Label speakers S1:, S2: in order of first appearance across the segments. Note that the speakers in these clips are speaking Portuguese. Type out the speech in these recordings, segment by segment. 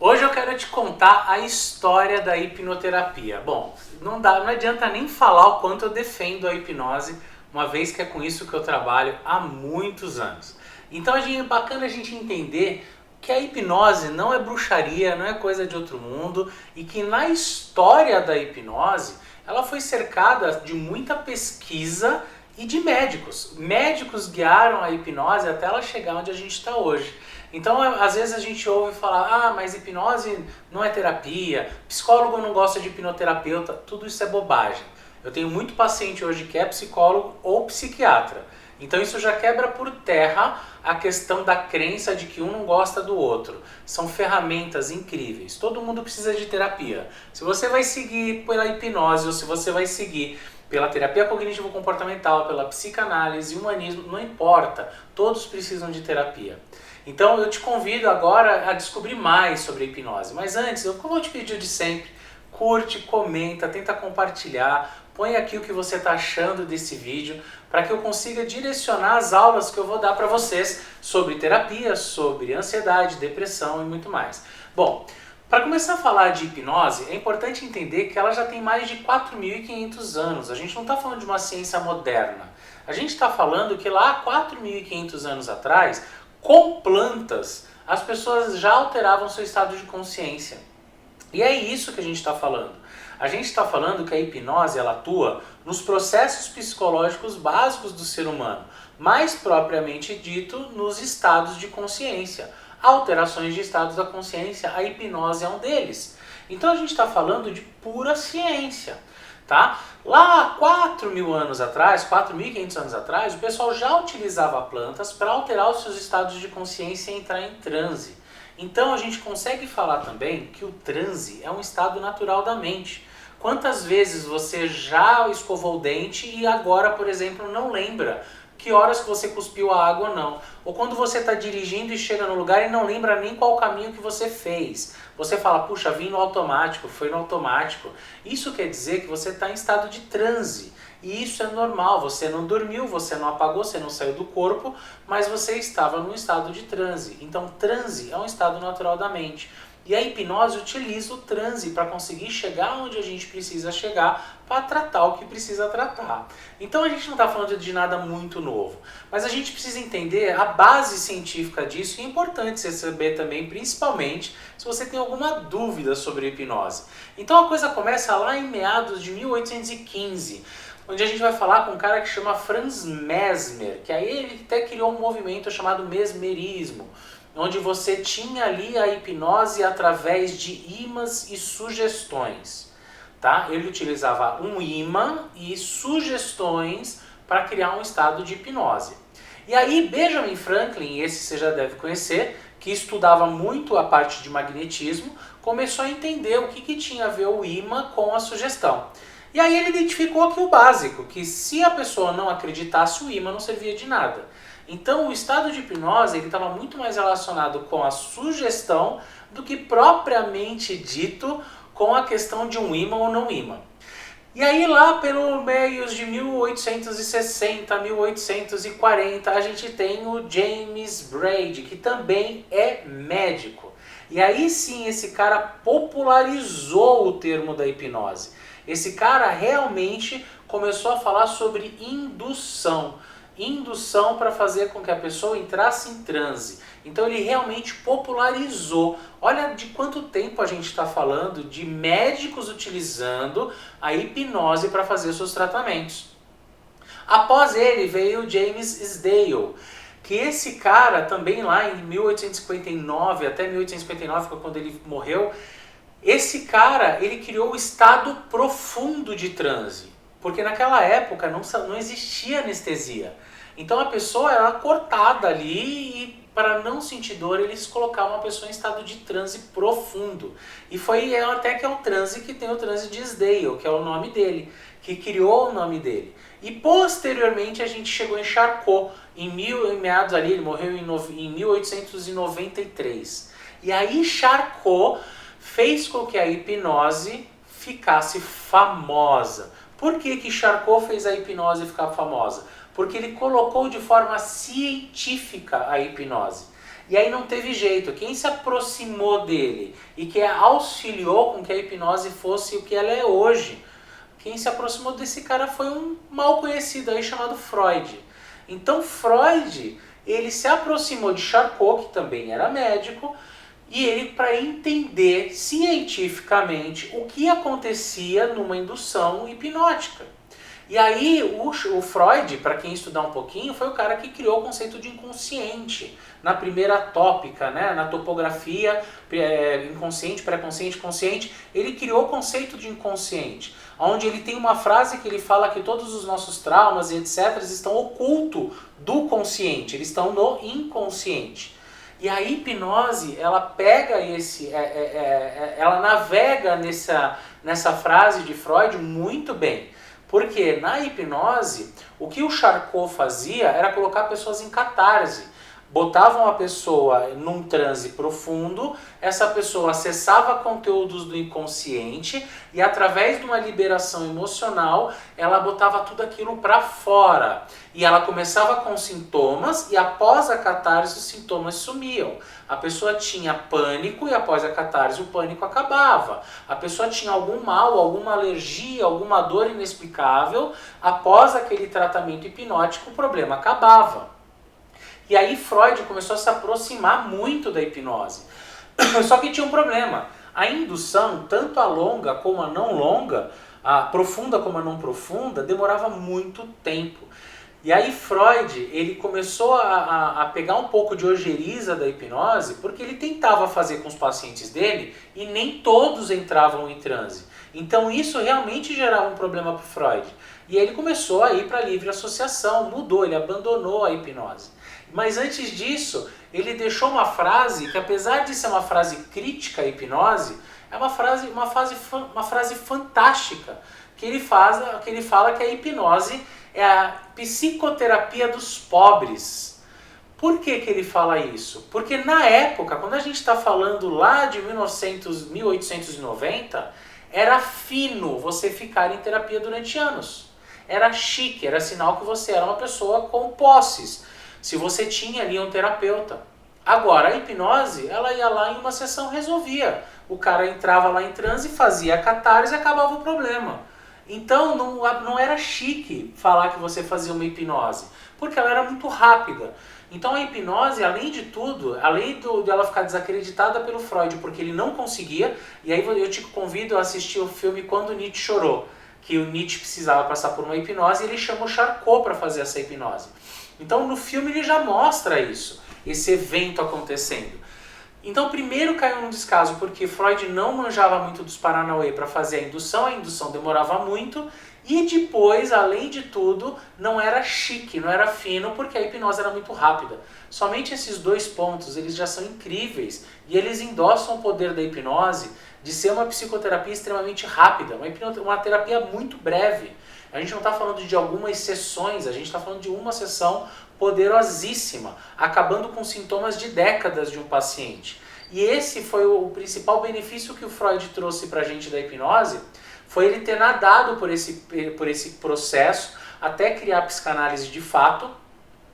S1: Hoje eu quero te contar a história da hipnoterapia. Bom, não adianta nem falar o quanto eu defendo a hipnose, uma vez que é com isso que eu trabalho há muitos anos. Então é bacana a gente entender que a hipnose não é bruxaria, não é coisa de outro mundo e que na história da hipnose ela foi cercada de muita pesquisa e de médicos. Médicos guiaram a hipnose até ela chegar onde a gente está hoje. Então, às vezes a gente ouve falar, mas hipnose não é terapia, psicólogo não gosta de hipnoterapeuta, tudo isso é bobagem. Eu tenho muito paciente hoje que é psicólogo ou psiquiatra. Então isso já quebra por terra a questão da crença de que um não gosta do outro. São ferramentas incríveis. Todo mundo precisa de terapia. Se você vai seguir pela hipnose ou se você vai seguir pela terapia cognitivo-comportamental, pela psicanálise, humanismo, não importa. Todos precisam de terapia. Então eu te convido agora a descobrir mais sobre a hipnose. Mas antes, eu vou te pedir de sempre, curte, comenta, tenta compartilhar, põe aqui o que você está achando desse vídeo, para que eu consiga direcionar as aulas que eu vou dar para vocês sobre terapia, sobre ansiedade, depressão e muito mais. Bom, para começar a falar de hipnose, é importante entender que ela já tem mais de 4.500 anos. A gente não está falando de uma ciência moderna. A gente está falando que lá há 4.500 anos atrás, com plantas, as pessoas já alteravam seu estado de consciência. E é isso que a gente está falando. A gente está falando que a hipnose ela atua nos processos psicológicos básicos do ser humano, mais propriamente dito nos estados de consciência. Alterações de estados da consciência, a hipnose é um deles. Então a gente está falando de pura ciência. Tá? Lá há 4.000 anos atrás, 4.500 anos atrás, o pessoal já utilizava plantas para alterar os seus estados de consciência e entrar em transe. Então a gente consegue falar também que o transe é um estado natural da mente. Quantas vezes você já escovou o dente e agora, por exemplo, não lembra que horas que você cuspiu a água ou não? Ou quando você está dirigindo e chega no lugar e não lembra nem qual caminho que você fez. Você fala, puxa, vim no automático, foi no automático. Isso quer dizer que você está em estado de transe. E isso é normal, você não dormiu, você não apagou, você não saiu do corpo, mas você estava num estado de transe. Então, transe é um estado natural da mente. E a hipnose utiliza o transe para conseguir chegar onde a gente precisa chegar para tratar o que precisa tratar. Então a gente não está falando de nada muito novo, mas a gente precisa entender a base científica disso e é importante você saber também, principalmente se você tem alguma dúvida sobre hipnose. Então a coisa começa lá em meados de 1815, onde a gente vai falar com um cara que chama Franz Mesmer, que aí ele até criou um movimento chamado mesmerismo, onde você tinha ali a hipnose através de ímãs e sugestões. Tá? Ele utilizava um ímã e sugestões para criar um estado de hipnose. E aí Benjamin Franklin, esse você já deve conhecer, que estudava muito a parte de magnetismo, começou a entender o que tinha a ver o ímã com a sugestão. E aí ele identificou aqui o básico, que se a pessoa não acreditasse, o ímã não servia de nada. Então o estado de hipnose estava muito mais relacionado com a sugestão do que propriamente dito com a questão de um ímã ou não ímã. E aí lá pelo meios de 1860, 1840, a gente tem o James Braid, que também é médico. E aí sim esse cara popularizou o termo da hipnose. Esse cara realmente começou a falar sobre indução. Indução para fazer com que a pessoa entrasse em transe. Então ele realmente popularizou. Olha de quanto tempo a gente está falando de médicos utilizando a hipnose para fazer seus tratamentos. Após ele veio o James Sdale, que esse cara também lá em 1859 até 1859, que é quando ele morreu, esse cara ele criou o estado profundo de transe. Porque naquela época não existia anestesia. Então a pessoa era cortada ali e para não sentir dor eles colocavam a pessoa em estado de transe profundo. E foi até que é o transe que tem o transe de Sdale, que é o nome dele, que criou o nome dele. E posteriormente a gente chegou em Charcot, em meados ali, ele morreu em 1893. E aí Charcot fez com que a hipnose ficasse famosa. Por que Charcot fez a hipnose ficar famosa? Porque ele colocou de forma científica a hipnose. E aí não teve jeito. Quem se aproximou dele e que auxiliou com que a hipnose fosse o que ela é hoje, quem se aproximou desse cara foi um mal conhecido aí chamado Freud. Então Freud, ele se aproximou de Charcot, que também era médico, e ele, para entender cientificamente o que acontecia numa indução hipnótica. E aí o Freud, para quem estudar um pouquinho, foi o cara que criou o conceito de inconsciente na primeira tópica, né? Na topografia inconsciente, pré-consciente, consciente. Ele criou o conceito de inconsciente, onde ele tem uma frase que ele fala que todos os nossos traumas e etc. estão ocultos do consciente, eles estão no inconsciente. E a hipnose, ela pega ela navega nessa frase de Freud muito bem. Porque na hipnose, o que o Charcot fazia era colocar pessoas em catarse. Botavam a pessoa num transe profundo, essa pessoa acessava conteúdos do inconsciente e através de uma liberação emocional, ela botava tudo aquilo para fora. E ela começava com sintomas e após a catarse os sintomas sumiam. A pessoa tinha pânico e após a catarse o pânico acabava. A pessoa tinha algum mal, alguma alergia, alguma dor inexplicável, após aquele tratamento hipnótico o problema acabava. E aí Freud começou a se aproximar muito da hipnose. Só que tinha um problema. A indução, tanto a longa como a não longa, a profunda como a não profunda, demorava muito tempo. E aí Freud, ele começou a pegar um pouco de ojeriza da hipnose, porque ele tentava fazer com os pacientes dele e nem todos entravam em transe. Então isso realmente gerava um problema para o Freud. E ele começou a ir para a livre associação, mudou, ele abandonou a hipnose. Mas antes disso, ele deixou uma frase que, apesar de ser uma frase crítica à hipnose, é uma frase fantástica, que ele fala que a hipnose é a psicoterapia dos pobres. Por que ele fala isso? Porque na época, quando a gente está falando lá de 1890, era fino você ficar em terapia durante anos. Era chique, era sinal que você era uma pessoa com posses. Se você tinha ali um terapeuta. Agora, a hipnose, ela ia lá em uma sessão, resolvia. O cara entrava lá em transe, fazia a catarse e acabava o problema. Então, não era chique falar que você fazia uma hipnose, porque ela era muito rápida. Então, a hipnose, além de tudo, além de ela ficar desacreditada pelo Freud, porque ele não conseguia, e aí eu te convido a assistir o filme Quando Nietzsche Chorou, que o Nietzsche precisava passar por uma hipnose, e ele chamou Charcot para fazer essa hipnose. Então no filme ele já mostra isso, esse evento acontecendo. Então primeiro caiu num descaso porque Freud não manjava muito dos Paranauê para fazer a indução demorava muito, e depois, além de tudo, não era chique, não era fino, porque a hipnose era muito rápida. Somente esses dois pontos, eles já são incríveis, e eles endossam o poder da hipnose de ser uma psicoterapia extremamente rápida, uma terapia muito breve. A gente não está falando de algumas sessões, a gente está falando de uma sessão poderosíssima, acabando com sintomas de décadas de um paciente. E esse foi o principal benefício que o Freud trouxe para a gente da hipnose, foi ele ter nadado por esse processo até criar a psicanálise de fato.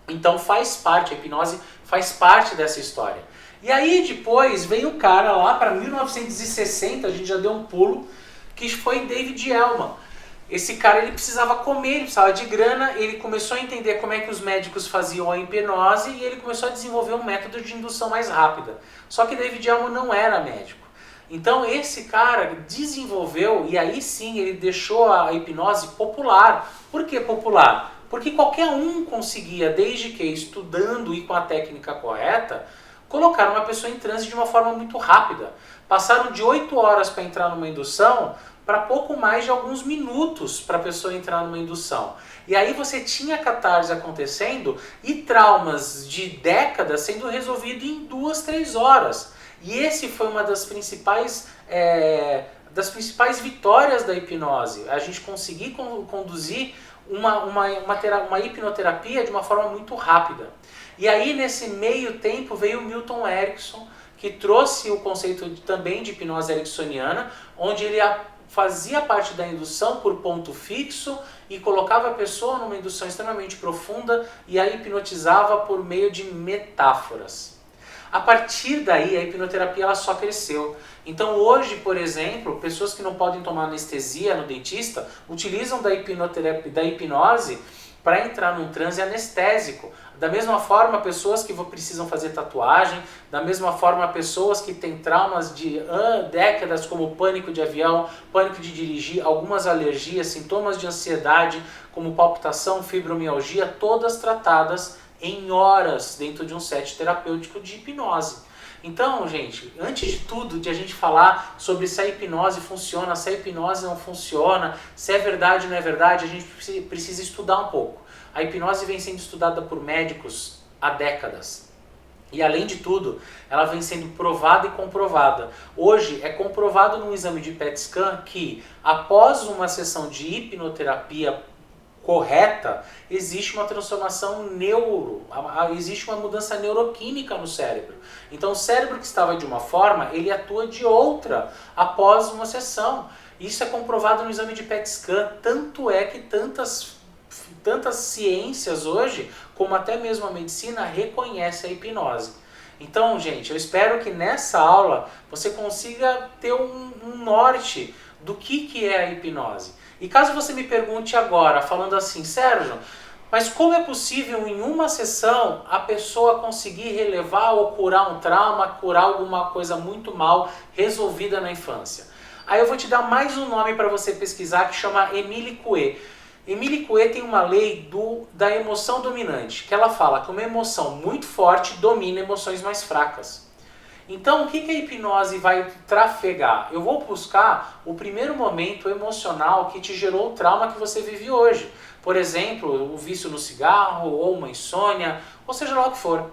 S1: Então a hipnose faz parte dessa história. E aí depois veio um cara lá para 1960, a gente já deu um pulo, que foi David Ellman. Esse cara, ele precisava comer, ele precisava de grana, ele começou a entender como é que os médicos faziam a hipnose e ele começou a desenvolver um método de indução mais rápida. Só que David Ellman não era médico. Então esse cara desenvolveu, e aí sim ele deixou a hipnose popular. Por que popular? Porque qualquer um conseguia, desde que estudando e com a técnica correta, colocar uma pessoa em transe de uma forma muito rápida. Passaram de 8 horas para entrar numa indução para pouco mais de alguns minutos para a pessoa entrar numa indução. E aí você tinha catarse acontecendo e traumas de décadas sendo resolvidos em 2, 3 horas. E esse foi uma das principais vitórias da hipnose. A gente conseguir conduzir uma hipnoterapia de uma forma muito rápida. E aí nesse meio tempo veio o Milton Erickson, que trouxe o conceito também de hipnose ericksoniana, onde ele fazia parte da indução por ponto fixo e colocava a pessoa numa indução extremamente profunda e a hipnotizava por meio de metáforas. A partir daí, a hipnoterapia ela só cresceu. Então hoje, por exemplo, pessoas que não podem tomar anestesia no dentista utilizam da hipnoterapia, da hipnose para entrar num transe anestésico. Da mesma forma, pessoas que precisam fazer tatuagem, da mesma forma, pessoas que têm traumas de décadas, como pânico de avião, pânico de dirigir, algumas alergias, sintomas de ansiedade, como palpitação, fibromialgia, todas tratadas em horas dentro de um set terapêutico de hipnose. Então, gente, antes de tudo, de a gente falar sobre se a hipnose funciona, se a hipnose não funciona, se é verdade ou não é verdade, a gente precisa estudar um pouco. A hipnose vem sendo estudada por médicos há décadas. E além de tudo, ela vem sendo provada e comprovada. Hoje é comprovado num exame de PET scan que após uma sessão de hipnoterapia correta, existe uma transformação existe uma mudança neuroquímica no cérebro. Então o cérebro que estava de uma forma, ele atua de outra após uma sessão. Isso é comprovado no exame de PET scan, tanto é que tantas ciências hoje, como até mesmo a medicina, reconhece a hipnose. Então, gente, eu espero que nessa aula você consiga ter um norte do que é a hipnose. E caso você me pergunte agora, falando assim, Sérgio, mas como é possível em uma sessão a pessoa conseguir relevar ou curar um trauma, curar alguma coisa muito mal resolvida na infância? Aí eu vou te dar mais um nome para você pesquisar que chama Émile Coué. Émile Coué tem uma lei da emoção dominante, que ela fala que uma emoção muito forte domina emoções mais fracas. Então, o que a hipnose vai trafegar? Eu vou buscar o primeiro momento emocional que te gerou o trauma que você vive hoje. Por exemplo, o vício no cigarro, ou uma insônia, ou seja lá o que for.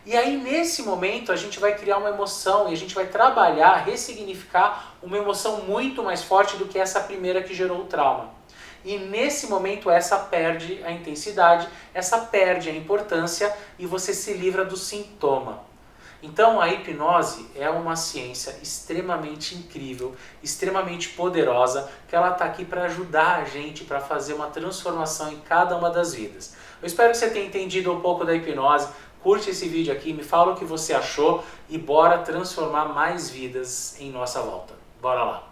S1: E aí, nesse momento, a gente vai criar uma emoção e a gente vai trabalhar, ressignificar uma emoção muito mais forte do que essa primeira que gerou o trauma. E nesse momento essa perde a intensidade, essa perde a importância e você se livra do sintoma. Então a hipnose é uma ciência extremamente incrível, extremamente poderosa, que ela está aqui para ajudar a gente, para fazer uma transformação em cada uma das vidas. Eu espero que você tenha entendido um pouco da hipnose, curte esse vídeo aqui, me fala o que você achou e bora transformar mais vidas em nossa volta. Bora lá!